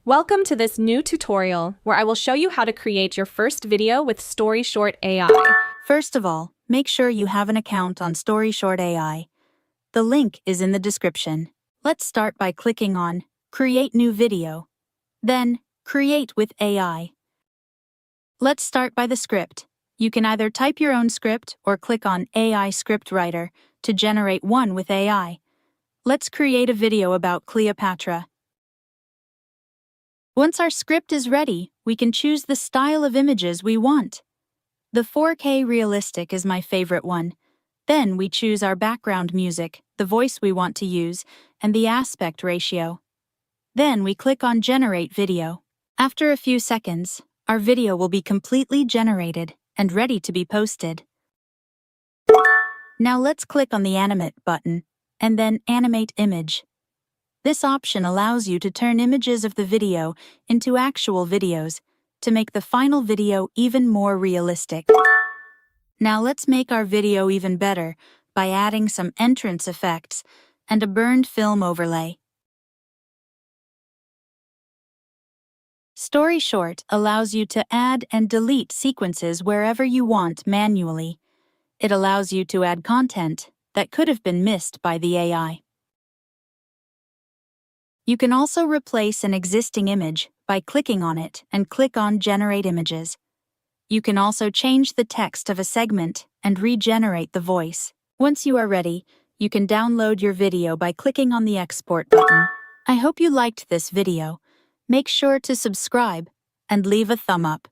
Welcome to this new tutorial where I will show you how to create your first video with StoryShort AI. First of all, make sure you have an account on StoryShort AI. The link is in the description. Let's start by clicking on Create New Video. Then, Create with AI. Let's start by the script. You can either type your own script or click on AI Script Writer to generate one with AI. Let's create a video about Cleopatra. Once our script is ready, we can choose the style of images we want. The 4K realistic is my favorite one. Then we choose our background music, the voice we want to use, and the aspect ratio. Then we click on Generate Video. After a few seconds, our video will be completely generated and ready to be posted. Now let's click on the Animate button, and then Animate Image. This option allows you to turn images of the video into actual videos to make the final video even more realistic. Now let's make our video even better by adding some entrance effects and a burned film overlay. StoryShort allows you to add and delete sequences wherever you want manually. It allows you to add content that could have been missed by the AI. You can also replace an existing image by clicking on it and click on Generate Images. You can also change the text of a segment and regenerate the voice. Once you are ready, you can download your video by clicking on the Export button. I hope you liked this video. Make sure to subscribe and leave a thumb up.